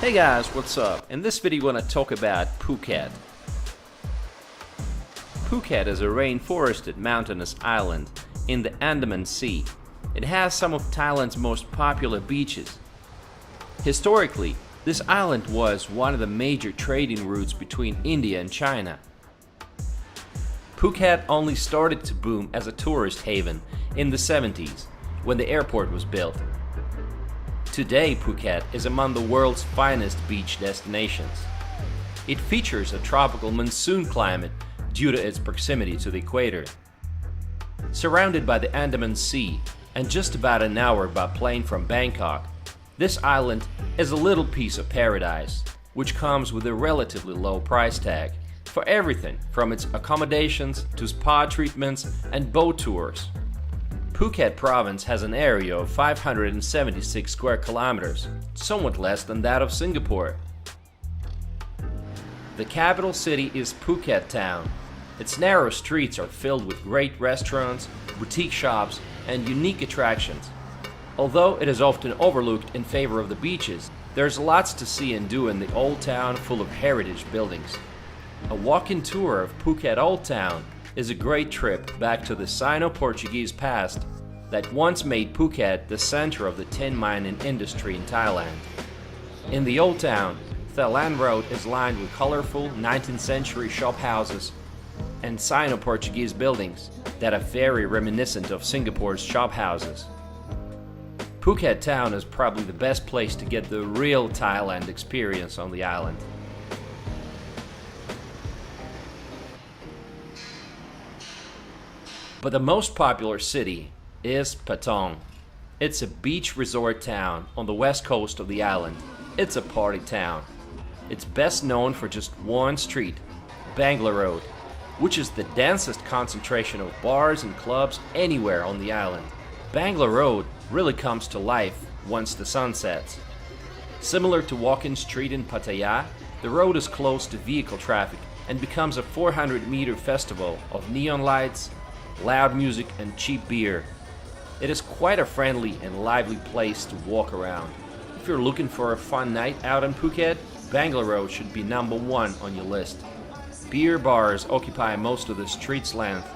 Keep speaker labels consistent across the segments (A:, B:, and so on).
A: Hey guys, what's up? In this video I want to talk about Phuket. Phuket is a rainforested mountainous island in the Andaman Sea. It has some of Thailand's most popular beaches. Historically, this island was one of the major trading routes between India and China. Phuket only started to boom as a tourist haven in the 70s when the airport was built. Today, Phuket is among the world's finest beach destinations. It features a tropical monsoon climate due to its proximity to the equator. Surrounded by the Andaman Sea and just about an hour by plane from Bangkok, this island is a little piece of paradise, which comes with a relatively low price tag for everything from its accommodations to spa treatments and boat tours. Phuket province has an area of 576 square kilometers, somewhat less than that of Singapore. The capital city is Phuket town. Its narrow streets are filled with great restaurants, boutique shops, and unique attractions. Although it is often overlooked in favor of the beaches, there's lots to see and do in the old town full of heritage buildings. A walk-in tour of Phuket Old Town is a great trip back to the Sino-Portuguese past that once made Phuket the center of the tin mining industry in Thailand. In the Old Town, Thailand Road is lined with colorful 19th century shop houses and Sino-Portuguese buildings that are very reminiscent of Singapore's shop houses. Phuket town is probably the best place to get the real Thailand experience on the island. But the most popular city is Patong. It's a beach resort town on the west coast of the island. It's a party town. It's best known for just one street, Bangla Road, which is the densest concentration of bars and clubs anywhere on the island. Bangla Road really comes to life once the sun sets. Similar to Walk-in Street in Pattaya, the road is closed to vehicle traffic and becomes a 400-meter festival of neon lights, loud music, and cheap beer. It is quite a friendly and lively place to walk around. If you're looking for a fun night out in Phuket, Bangla Road should be number one on your list. Beer bars occupy most of the street's length,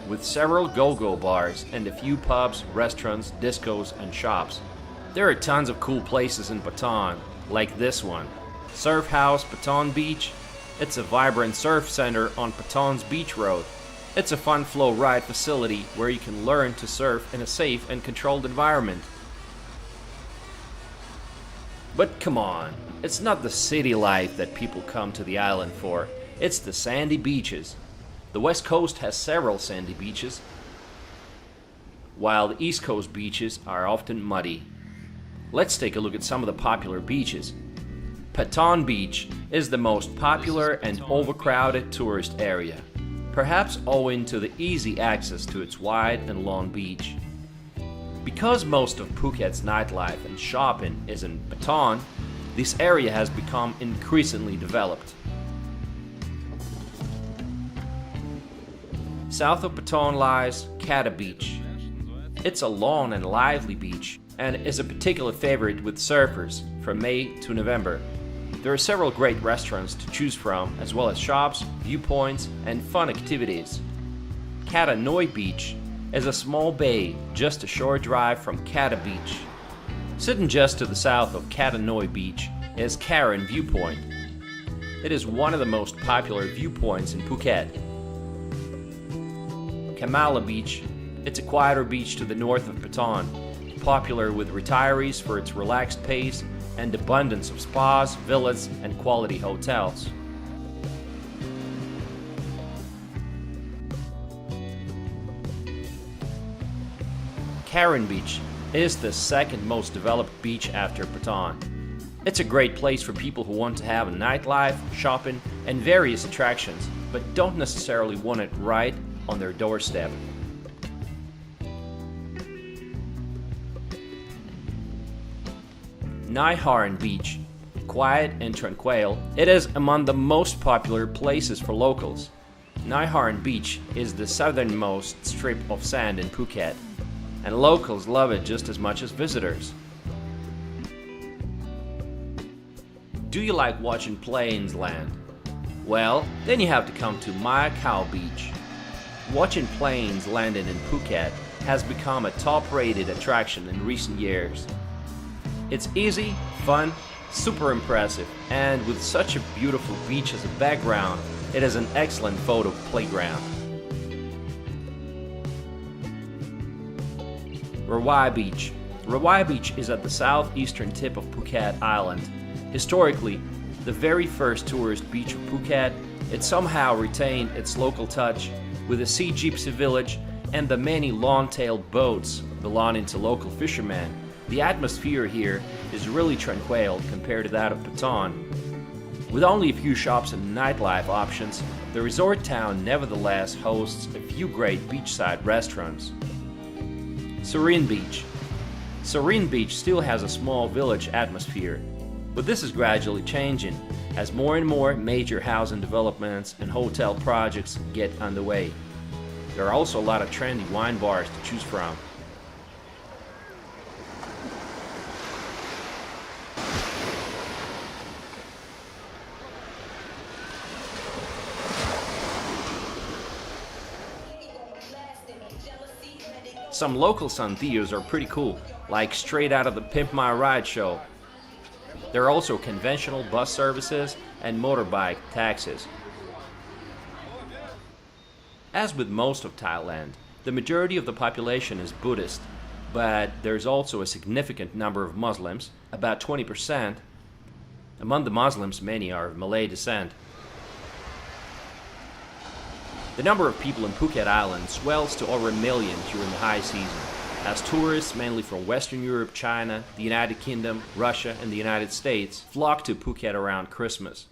A: with several go-go bars and a few pubs, restaurants, discos, and shops. There are tons of cool places in Patong, like this one, Surf House Patong Beach. It's a vibrant surf center on Patong's Beach Road. It's a fun flow ride facility where you can learn to surf in a safe and controlled environment. But come on, it's not the city life that people come to the island for, it's the sandy beaches. The west coast has several sandy beaches, while the east coast beaches are often muddy. Let's take a look at some of the popular beaches. Patong Beach is the most popular and overcrowded tourist area, perhaps owing to the easy access to its wide and long beach. Because most of Phuket's nightlife and shopping is in Patong, this area has become increasingly developed. South of Patong lies Kata Beach. It's a long and lively beach and is a particular favorite with surfers from May to November. There are several great restaurants to choose from, as well as shops, viewpoints, and fun activities. Kata Noi Beach is a small bay just a short drive from Kata Beach. Sitting just to the south of Kata Noi Beach is Karen Viewpoint. It is one of the most popular viewpoints in Phuket. Kamala Beach, it's a quieter beach to the north of Patong, popular with retirees for its relaxed pace and abundance of spas, villas, and quality hotels. Karen Beach is the second most developed beach after Patong. It's a great place for people who want to have a nightlife, shopping, and various attractions, but don't necessarily want it right on their doorstep. Nai Harn Beach, quiet and tranquil, it is among the most popular places for locals. Nai Harn Beach is the southernmost strip of sand in Phuket, and locals love it just as much as visitors. Do you like watching planes land? Well, then you have to come to Mai Khao Beach. Watching planes landing in Phuket has become a top-rated attraction in recent years. It's easy, fun, super impressive, and with such a beautiful beach as a background, it is an excellent photo playground. Rawai Beach. Rawai Beach is at the southeastern tip of Phuket Island. Historically, the very first tourist beach of Phuket, it somehow retained its local touch with a sea gypsy village and the many long-tailed boats belonging to local fishermen. The atmosphere here is really tranquil compared to that of Patong. With only a few shops and nightlife options, the resort town nevertheless hosts a few great beachside restaurants. Serene Beach. Serene Beach still has a small village atmosphere, but this is gradually changing as more and more major housing developments and hotel projects get underway. There are also a lot of trendy wine bars to choose from. Some local santillos are pretty cool, like straight out of the Pimp My Ride show. There are also conventional bus services and motorbike taxis. As with most of Thailand, the majority of the population is Buddhist, but there's also a significant number of Muslims, about 20%. Among the Muslims, many are of Malay descent. The number of people in Phuket Island swells to over 1 million during the high season, as tourists, mainly from Western Europe, China, the United Kingdom, Russia, and the United States, flock to Phuket around Christmas.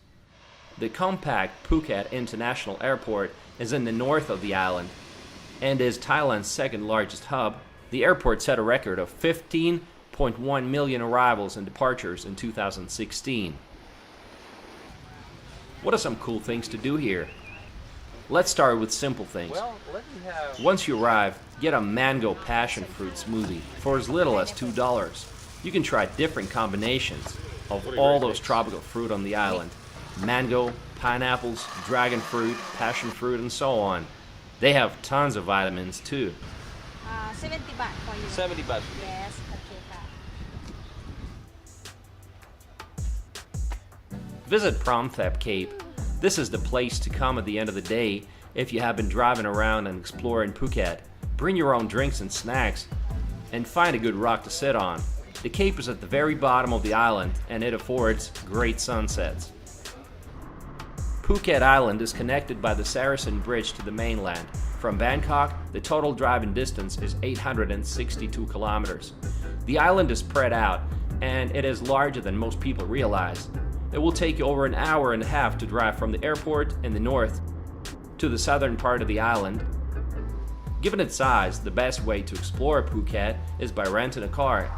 A: The compact Phuket International Airport is in the north of the island and is Thailand's second largest hub. The airport set a record of 15.1 million arrivals and departures in 2016. What are some cool things to do here? Let's start with simple things. Once you arrive, get a mango passion fruit smoothie for as little as $2. You can try different combinations of all those tropical fruit on the island. Mango, pineapples, dragon fruit, passion fruit, and so on. They have tons of vitamins too.
B: 70 baht for you.
C: 70 baht.
B: Yes, okay.
A: Visit Promthep Cape. This is the place to come at the end of the day if you have been driving around and exploring Phuket. Bring your own drinks and snacks and find a good rock to sit on. The cape is at the very bottom of the island and it affords great sunsets. Phuket Island is connected by the Saracen Bridge to the mainland. From Bangkok, the total driving distance is 862 kilometers. The island is spread out and it is larger than most people realize. It will take you over an hour and a half to drive from the airport in the north to the southern part of the island. Given its size, the best way to explore Phuket is by renting a car.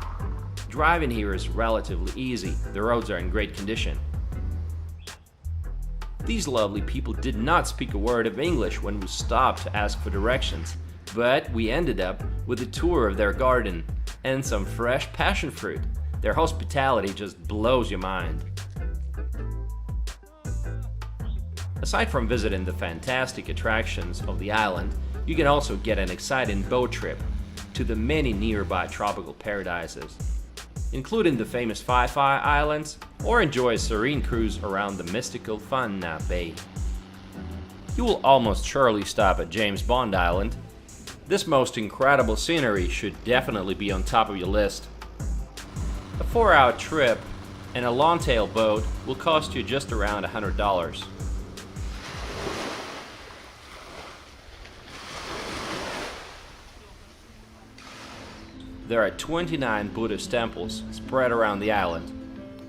A: Driving here is relatively easy. The roads are in great condition. These lovely people did not speak a word of English when we stopped to ask for directions, but we ended up with a tour of their garden and some fresh passion fruit. Their hospitality just blows your mind. Aside from visiting the fantastic attractions of the island, you can also get an exciting boat trip to the many nearby tropical paradises, including the famous Phi Phi Islands, or enjoy a serene cruise around the mystical Phang Nga Bay. You will almost surely stop at James Bond Island. This most incredible scenery should definitely be on top of your list. A 4-hour trip and a long-tail boat will cost you just around $100. There are 29 Buddhist temples spread around the island.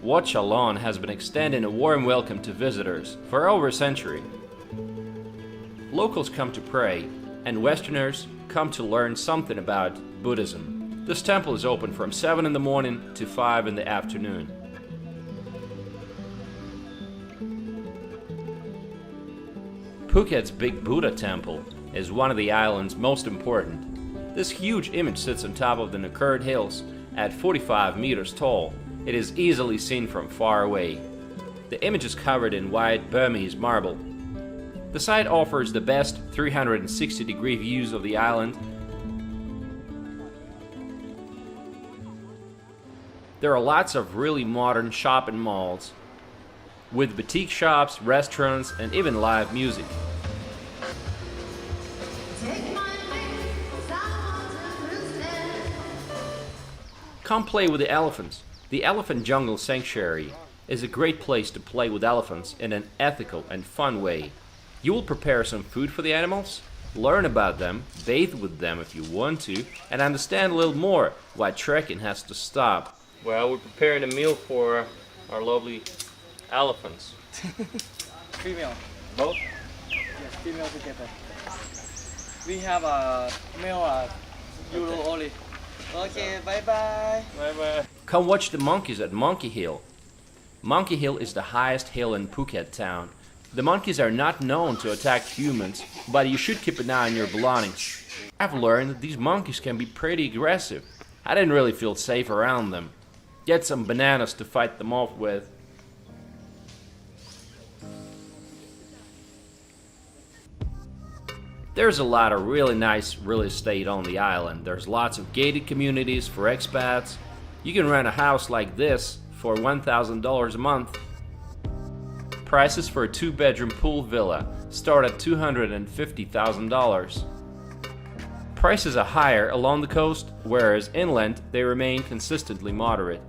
A: Wat Chalon has been extending a warm welcome to visitors for over a century. Locals come to pray, and Westerners come to learn something about Buddhism. This temple is open from 7 in the morning to 5 in the afternoon. Phuket's Big Buddha Temple is one of the island's most important. This huge image sits on top of the Nakurd Hills at 45 meters tall. It is easily seen from far away. The image is covered in white Burmese marble. The site offers the best 360-degree views of the island. There are lots of really modern shopping malls with boutique shops, restaurants, and even live music. Come play with the elephants. The Elephant Jungle Sanctuary is a great place to play with elephants in an ethical and fun way. You will prepare some food for the animals, learn about them, bathe with them if you want to, and understand a little more why trekking has to stop. Well, we're preparing a meal for our lovely elephants.
C: Female.
A: Both?
C: Yes, female together. We have a male euro only. Okay, bye bye.
A: Bye bye. Come watch the monkeys at Monkey Hill. Monkey Hill is the highest hill in Phuket town. The monkeys are not known to attack humans, but you should keep an eye on your belongings. I've learned that these monkeys can be pretty aggressive. I didn't really feel safe around them. Get some bananas to fight them off with. There's a lot of really nice real estate on the island. There's lots of gated communities for expats. You can rent a house like this for $1,000 a month. Prices for a 2-bedroom pool villa start at $250,000. Prices are higher along the coast, whereas inland they remain consistently moderate.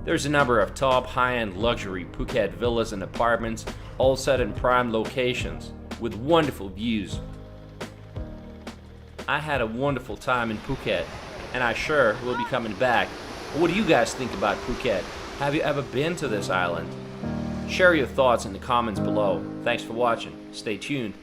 A: There's a number of top high-end luxury Phuket villas and apartments, all set in prime locations, with wonderful views. I had a wonderful time in Phuket, and I sure will be coming back. What do you guys think about Phuket? Have you ever been to this island? Share your thoughts in the comments below. Thanks for watching. Stay tuned.